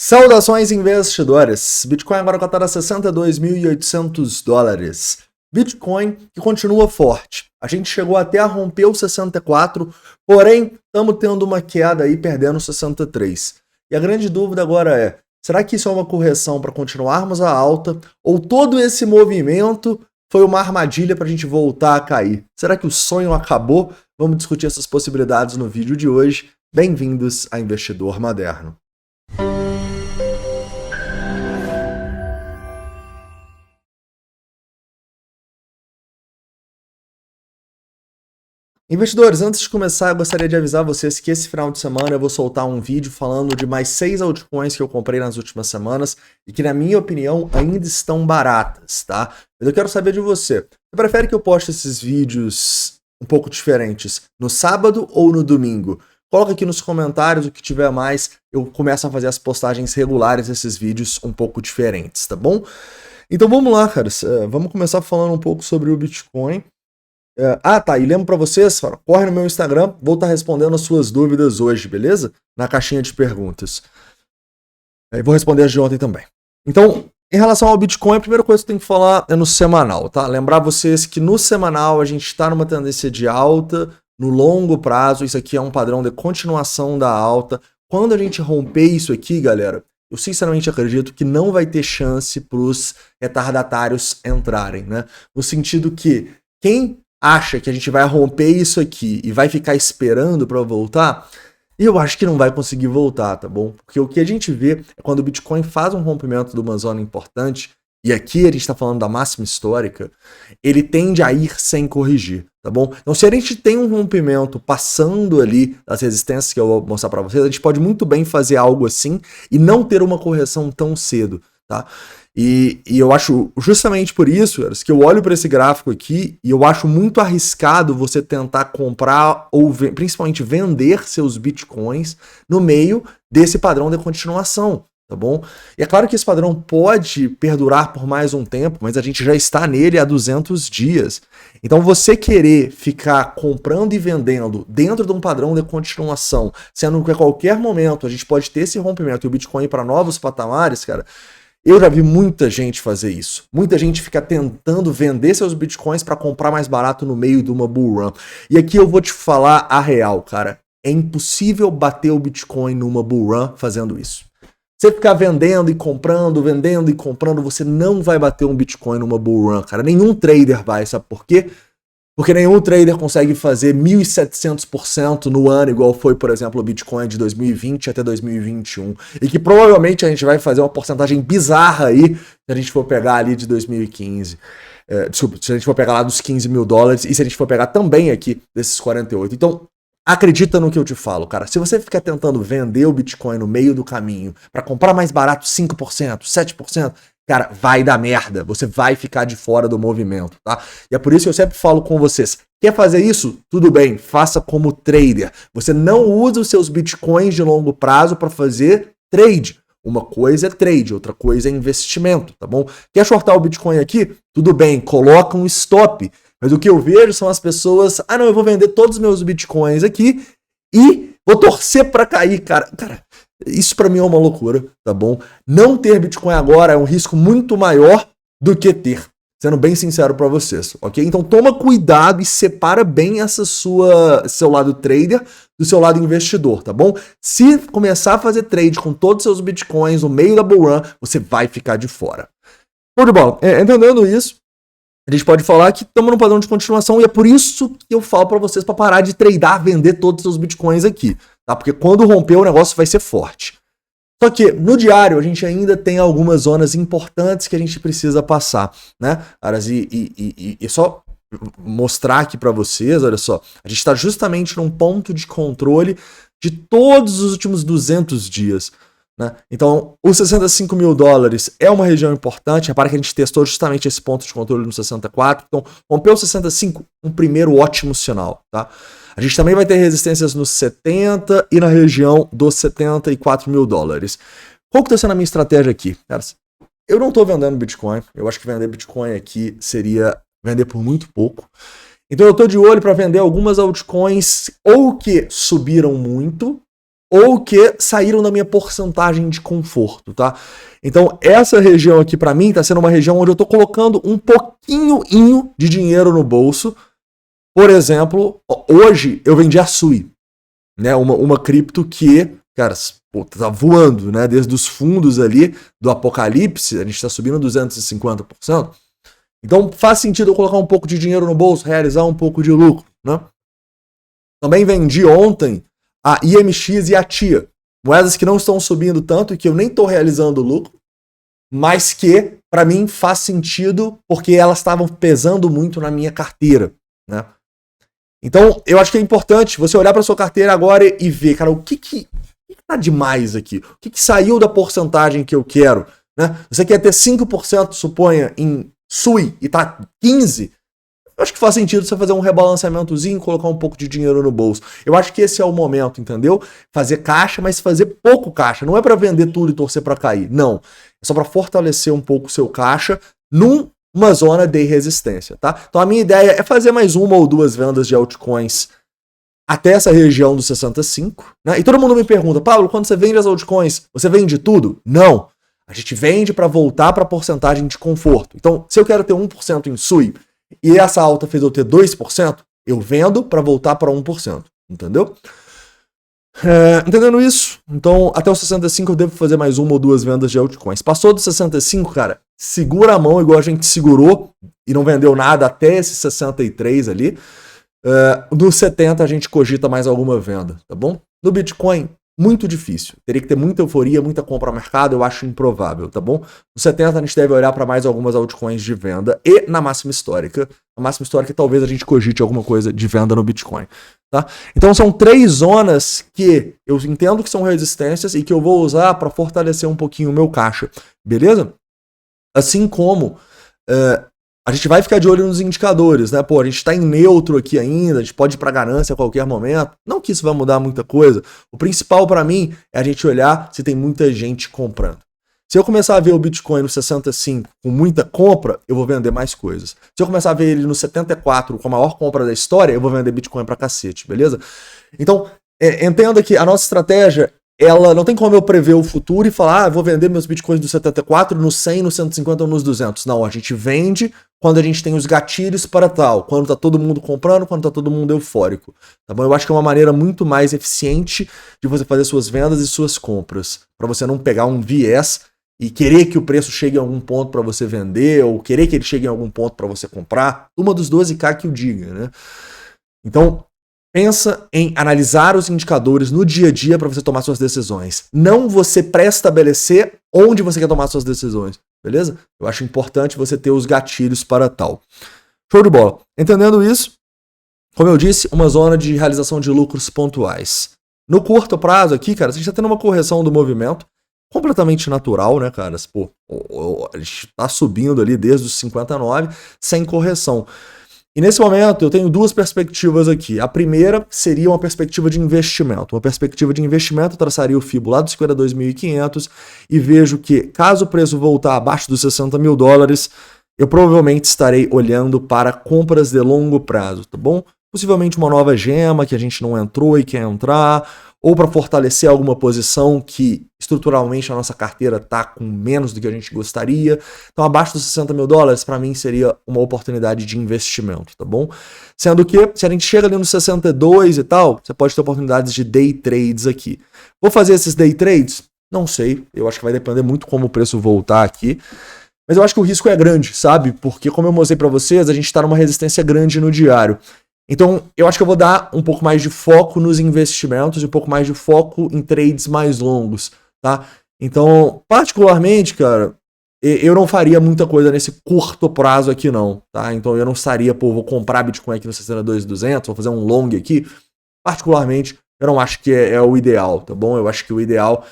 Saudações, investidores! Bitcoin agora cotado a $62.800. Bitcoin que continua forte. A gente chegou até a romper o 64, porém estamos tendo uma queda aí, perdendo o 63. E a grande dúvida agora é, será que isso é uma correção para continuarmos a alta? Ou todo esse movimento foi uma armadilha para a gente voltar a cair? Será que o sonho acabou? Vamos discutir essas possibilidades no vídeo de hoje. Bem-vindos a Investidor Moderno. Investidores, antes de começar, eu gostaria de avisar vocês que esse final de semana eu vou soltar um vídeo falando de mais 6 altcoins que eu comprei nas últimas semanas e que, na minha opinião, ainda estão baratas, tá? Mas eu quero saber de você. Você prefere que eu poste esses vídeos um pouco diferentes no sábado ou no domingo? Coloca aqui nos comentários o que tiver mais, eu começo a fazer as postagens regulares desses vídeos um pouco diferentes, tá bom? Então vamos lá, caras. Vamos começar falando um pouco sobre o Bitcoin. Tá, e lembro pra vocês, corre no meu Instagram, vou estar respondendo as suas dúvidas hoje, beleza? Na caixinha de perguntas. E vou responder as de ontem também. Então, em relação ao Bitcoin, a primeira coisa que eu tenho que falar é no semanal, tá? Lembrar vocês que no semanal a gente está numa tendência de alta, no longo prazo, isso aqui é um padrão de continuação da alta. Quando a gente romper isso aqui, galera, eu sinceramente acredito que não vai ter chance pros retardatários entrarem, né? No sentido que quem acha que a gente vai romper isso aqui e vai ficar esperando para voltar, eu acho que não vai conseguir voltar, tá bom? Porque o que a gente vê é quando o Bitcoin faz um rompimento de uma zona importante, e aqui a gente está falando da máxima histórica, ele tende a ir sem corrigir, tá bom? Então se a gente tem um rompimento passando ali das resistências que eu vou mostrar para vocês, a gente pode muito bem fazer algo assim e não ter uma correção tão cedo, tá? E eu acho justamente por isso que eu olho para esse gráfico aqui e eu acho muito arriscado você tentar comprar ou principalmente vender seus bitcoins no meio desse padrão de continuação, tá bom? E é claro que esse padrão pode perdurar por mais um tempo, mas a gente já está nele há 200 dias. Então você querer ficar comprando e vendendo dentro de um padrão de continuação, sendo que a qualquer momento a gente pode ter esse rompimento e o Bitcoin ir para novos patamares, cara. Eu já vi muita gente fazer isso. Muita gente fica tentando vender seus bitcoins para comprar mais barato no meio de uma bull run. E aqui eu vou te falar a real, cara. É impossível bater o Bitcoin numa bull run fazendo isso. Você ficar vendendo e comprando, você não vai bater um Bitcoin numa bull run, cara. Nenhum trader vai, sabe por quê? Porque nenhum trader consegue fazer 1.700% no ano, igual foi, por exemplo, o Bitcoin de 2020 até 2021. E que provavelmente a gente vai fazer uma porcentagem bizarra aí, se a gente for pegar ali de 2015. Desculpa, se a gente for pegar lá dos $15 mil, e se a gente for pegar também aqui desses 48. Então, acredita no que eu te falo, cara. Se você ficar tentando vender o Bitcoin no meio do caminho para comprar mais barato 5%, 7%, cara, vai dar merda. Você vai ficar de fora do movimento, tá? E é por isso que eu sempre falo com vocês. Quer fazer isso? Tudo bem, faça como trader. Você não usa os seus bitcoins de longo prazo para fazer trade. Uma coisa é trade, outra coisa é investimento, tá bom? Quer shortar o Bitcoin aqui? Tudo bem, coloca um stop. Mas o que eu vejo são as pessoas, não, eu vou vender todos os meus bitcoins aqui e vou torcer para cair, cara. Cara, isso para mim é uma loucura, tá bom? Não ter Bitcoin agora é um risco muito maior do que ter, sendo bem sincero para vocês, ok? Então toma cuidado e separa bem seu lado trader do seu lado investidor, tá bom? Se começar a fazer trade com todos os seus Bitcoins no meio da bull run, você vai ficar de fora. Show de bola. Entendendo isso, a gente pode falar que estamos num padrão de continuação e é por isso que eu falo para vocês para parar de tradar, vender todos os seus bitcoins aqui, tá? Porque quando romper o negócio vai ser forte. Só que no diário a gente ainda tem algumas zonas importantes que a gente precisa passar, né? E só mostrar aqui para vocês, olha só, a gente está justamente num ponto de controle de todos os últimos 200 dias. Né? Então, os $65 mil é uma região importante. Repara que a gente testou justamente esse ponto de controle no 64. Então, rompeu o 65, um primeiro ótimo sinal. Tá? A gente também vai ter resistências nos 70 e na região dos $74 mil. Qual que está sendo a minha estratégia aqui? Cara, eu não estou vendendo Bitcoin. Eu acho que vender Bitcoin aqui seria vender por muito pouco. Então, eu estou de olho para vender algumas altcoins ou que subiram muito, ou que saíram da minha porcentagem de conforto, tá? Então, essa região aqui para mim tá sendo uma região onde eu tô colocando um pouquinho de dinheiro no bolso. Por exemplo, hoje eu vendi a Sui, né? Uma cripto que, cara, pô, tá voando, né? Desde os fundos ali do apocalipse, a gente tá subindo 250%. Então, faz sentido eu colocar um pouco de dinheiro no bolso, realizar um pouco de lucro, né? Também vendi ontem a IMX e a TIA, moedas que não estão subindo tanto e que eu nem estou realizando lucro, mas que para mim faz sentido porque elas estavam pesando muito na minha carteira, né? Então eu acho que é importante você olhar para sua carteira agora e ver, cara, o que tá demais aqui? O que saiu da porcentagem que eu quero, né? Você quer ter 5%, suponha, em SUI e tá 15%, eu acho que faz sentido você fazer um rebalanceamentozinho, colocar um pouco de dinheiro no bolso. Eu acho que esse é o momento, entendeu? Fazer caixa, mas fazer pouco caixa. Não é para vender tudo e torcer para cair. Não. É só para fortalecer um pouco o seu caixa numa zona de resistência, tá? Então a minha ideia é fazer mais uma ou duas vendas de altcoins até essa região dos 65, né? E todo mundo me pergunta, Paulo, quando você vende as altcoins, você vende tudo? Não. A gente vende para voltar para a porcentagem de conforto. Então, se eu quero ter 1% em SUI, e essa alta fez eu ter 2%, eu vendo para voltar para 1%, entendeu? Entendendo isso? Então, até os 65 eu devo fazer mais uma ou duas vendas de altcoins. Passou dos 65, cara, segura a mão igual a gente segurou e não vendeu nada até esses 63 ali. No 70 a gente cogita mais alguma venda, tá bom? No Bitcoin, muito difícil. Teria que ter muita euforia, muita compra ao mercado, eu acho improvável, tá bom? No 70 a gente deve olhar para mais algumas altcoins de venda e na máxima histórica. Na máxima histórica talvez a gente cogite alguma coisa de venda no Bitcoin, tá? Então são 3 zonas que eu entendo que são resistências e que eu vou usar para fortalecer um pouquinho o meu caixa, beleza? Assim como a gente vai ficar de olho nos indicadores, né? Pô, a gente tá em neutro aqui ainda, a gente pode ir pra ganância a qualquer momento. Não que isso vai mudar muita coisa. O principal para mim é a gente olhar se tem muita gente comprando. Se eu começar a ver o Bitcoin no 65 com muita compra, eu vou vender mais coisas. Se eu começar a ver ele no 74 com a maior compra da história, eu vou vender Bitcoin pra cacete, beleza? Então, entenda que a nossa estratégia, ela não tem como eu prever o futuro e falar, vou vender meus Bitcoins do 74 no 100, no 150 ou nos 200. Não, a gente vende quando a gente tem os gatilhos para tal, quando tá todo mundo comprando, quando tá todo mundo eufórico, tá bom? Eu acho que é uma maneira muito mais eficiente de você fazer suas vendas e suas compras, para você não pegar um viés e querer que o preço chegue a algum ponto para você vender, ou querer que ele chegue a algum ponto para você comprar, uma dos 12K que o diga, né? Então, pensa em analisar os indicadores no dia a dia para você tomar suas decisões. Não você pré-estabelecer onde você quer tomar suas decisões, beleza? Eu acho importante você ter os gatilhos para tal. Show de bola. Entendendo isso, como eu disse, uma zona de realização de lucros pontuais. No curto prazo aqui, cara, você está tendo uma correção do movimento completamente natural, né, cara? Pô, a gente tá subindo ali desde os 59 sem correção. E nesse momento eu tenho duas perspectivas aqui. A primeira seria uma perspectiva de investimento. Uma perspectiva de investimento traçaria o FIBO lá dos 52.500 e vejo que, caso o preço voltar abaixo dos 60 mil dólares, eu provavelmente estarei olhando para compras de longo prazo, tá bom? Possivelmente uma nova gema que a gente não entrou e quer entrar, ou para fortalecer alguma posição que estruturalmente a nossa carteira está com menos do que a gente gostaria. Então, abaixo dos 60 mil dólares, para mim, seria uma oportunidade de investimento, tá bom? Sendo que, se a gente chega ali nos 62 e tal, você pode ter oportunidades de day trades aqui. Vou fazer esses day trades? Não sei, eu acho que vai depender muito como o preço voltar aqui. Mas eu acho que o risco é grande, sabe? Porque, como eu mostrei para vocês, a gente está numa resistência grande no diário. Então, eu acho que eu vou dar um pouco mais de foco nos investimentos e um pouco mais de foco em trades mais longos, tá? Então, particularmente, cara, eu não faria muita coisa nesse curto prazo aqui não, tá? Então, eu não estaria, pô, vou comprar Bitcoin aqui no 62.200, vou fazer um long aqui. Particularmente, eu não acho que é o ideal, tá bom? Eu acho que o ideal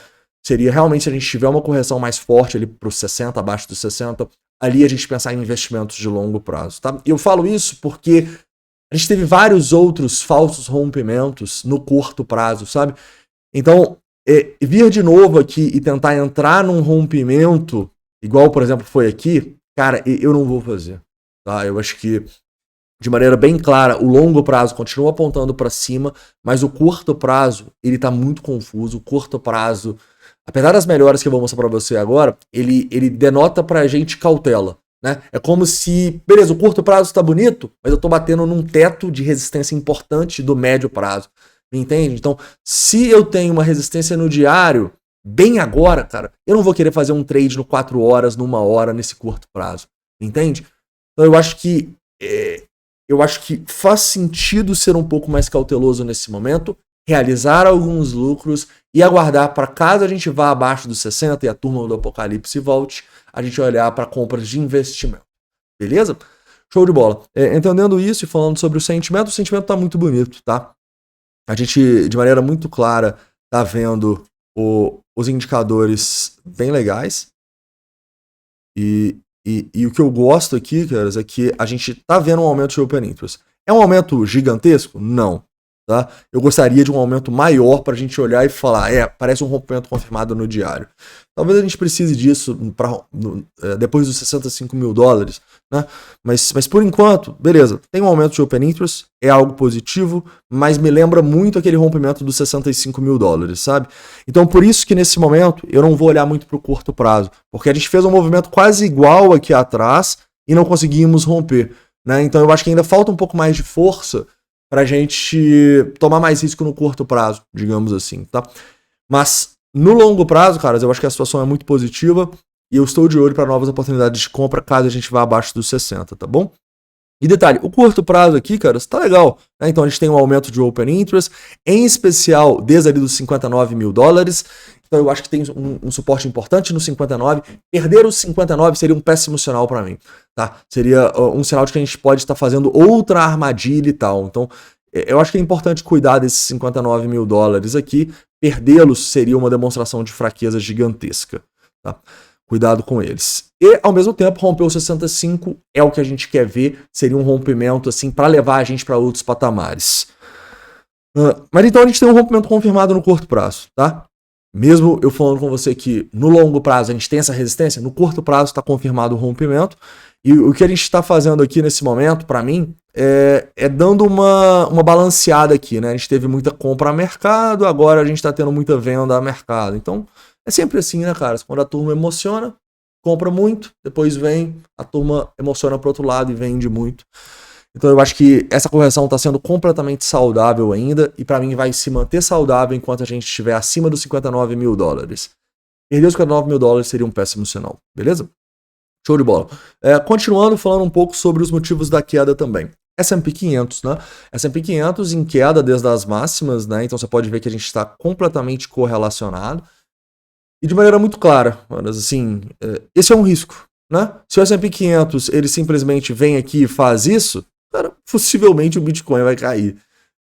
seria realmente se a gente tiver uma correção mais forte ali para os 60, abaixo dos 60, ali a gente pensar em investimentos de longo prazo, tá? E eu falo isso porque a gente teve vários outros falsos rompimentos no curto prazo, sabe? Então, vir de novo aqui e tentar entrar num rompimento, igual, por exemplo, foi aqui, cara, eu não vou fazer, tá? Eu acho que de maneira bem clara, o longo prazo continua apontando para cima, mas o curto prazo, ele tá muito confuso. O curto prazo, apesar das melhoras que eu vou mostrar para você agora, ele denota pra gente cautela, né? É como se, beleza, o curto prazo tá bonito, mas eu tô batendo num teto de resistência importante do médio prazo. Me entende? Então, se eu tenho uma resistência no diário, bem agora, cara, eu não vou querer fazer um trade no 4 horas, numa hora, nesse curto prazo. Entende? Então eu acho que faz sentido ser um pouco mais cauteloso nesse momento, realizar alguns lucros e aguardar para caso a gente vá abaixo dos 60 e a turma do Apocalipse volte, a gente olhar para compras de investimento. Beleza? Show de bola. Entendendo isso e falando sobre o sentimento tá muito bonito, tá? A gente, de maneira muito clara, tá vendo os indicadores bem legais. E o que eu gosto aqui, caras, é que a gente tá vendo um aumento de Open Interest. É um aumento gigantesco? Não. Tá? Eu gostaria de um aumento maior para a gente olhar e falar, parece um rompimento confirmado no diário. Talvez a gente precise disso depois dos 65 mil dólares, né? Mas por enquanto, beleza, tem um aumento de Open Interest, é algo positivo, mas me lembra muito aquele rompimento dos 65 mil dólares, sabe? Então por isso que nesse momento eu não vou olhar muito para o curto prazo, porque a gente fez um movimento quase igual aqui atrás e não conseguimos romper, né? Então eu acho que ainda falta um pouco mais de força pra gente tomar mais risco no curto prazo, digamos assim, tá? Mas no longo prazo, caras, eu acho que a situação é muito positiva e eu estou de olho para novas oportunidades de compra caso a gente vá abaixo dos 60, tá bom? E detalhe, o curto prazo aqui, cara, está legal, né? Então a gente tem um aumento de Open Interest, em especial desde ali dos 59 mil dólares. Então eu acho que tem um suporte importante no 59. Perder os 59 seria um péssimo sinal para mim, tá? Seria um sinal de que a gente pode estar fazendo outra armadilha e tal. Então eu acho que é importante cuidar desses 59 mil dólares aqui. Perdê-los seria uma demonstração de fraqueza gigantesca, tá? Cuidado com eles. E, ao mesmo tempo, romper o 65 é o que a gente quer ver. Seria um rompimento, assim, para levar a gente para outros patamares. Mas então a gente tem um rompimento confirmado no curto prazo, tá? Mesmo eu falando com você que no longo prazo a gente tem essa resistência, no curto prazo está confirmado o rompimento. E o que a gente está fazendo aqui nesse momento, para mim, é dando uma balanceada aqui, né? A gente teve muita compra a mercado, agora a gente está tendo muita venda a mercado. Então, é sempre assim, né, cara? Quando a turma emociona, compra muito, depois vem, a turma emociona pro outro lado e vende muito. Então eu acho que essa correção está sendo completamente saudável ainda e para mim vai se manter saudável enquanto a gente estiver acima dos 59 mil dólares. Perder os 59 mil dólares seria um péssimo sinal, beleza? Show de bola. Continuando falando um pouco sobre os motivos da queda também. S&P 500, né? S&P 500 em queda desde as máximas, né? Então você pode ver que a gente está completamente correlacionado. E de maneira muito clara, mas assim, esse é um risco, né? Se o S&P 500 ele simplesmente vem aqui e faz isso, cara, possivelmente o Bitcoin vai cair,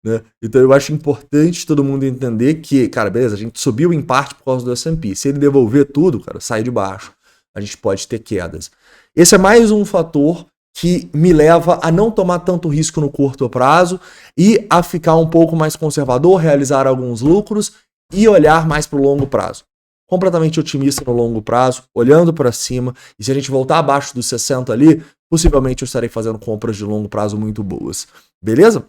né? Então eu acho importante todo mundo entender que, cara, beleza, a gente subiu em parte por causa do S&P. Se ele devolver tudo, cara, sai de baixo. A gente pode ter quedas. Esse é mais um fator que me leva a não tomar tanto risco no curto prazo e a ficar um pouco mais conservador, realizar alguns lucros e olhar mais para o longo prazo. Completamente otimista no longo prazo, olhando para cima, e se a gente voltar abaixo dos 60 ali, possivelmente eu estarei fazendo compras de longo prazo muito boas. Beleza?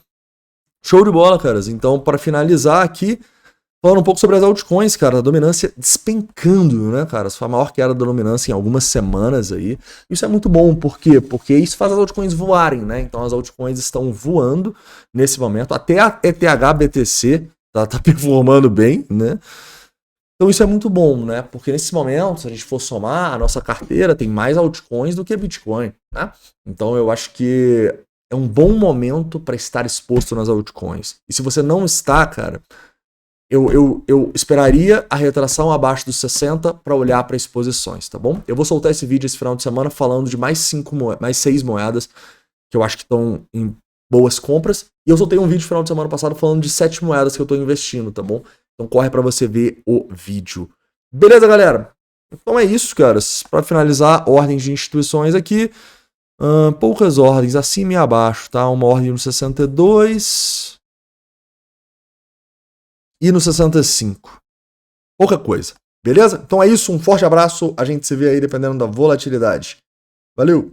Show de bola, caras. Então, para finalizar aqui, falando um pouco sobre as altcoins, cara, a dominância despencando, né, cara? Foi a maior queda da dominância em algumas semanas aí. Isso é muito bom, por quê? Porque isso faz as altcoins voarem, né? Então as altcoins estão voando nesse momento, até a ETH BTC tá performando bem, né? Então isso é muito bom, né? Porque nesse momento, se a gente for somar, a nossa carteira tem mais altcoins do que Bitcoin, né? Então eu acho que é um bom momento para estar exposto nas altcoins. E se você não está, cara, eu esperaria a retração abaixo dos 60 para olhar para exposições, tá bom? Eu vou soltar esse vídeo esse final de semana falando de mais 6 moedas que eu acho que estão em boas compras. E eu soltei um vídeo no final de semana passado falando de 7 moedas que eu estou investindo, tá bom? Então corre para você ver o vídeo. Beleza, galera? Então é isso, caras. Para finalizar, ordens de instituições aqui. Poucas ordens, acima e abaixo, tá? Uma ordem no 62 e no 65. Pouca coisa. Beleza? Então é isso. Um forte abraço. A gente se vê aí dependendo da volatilidade. Valeu!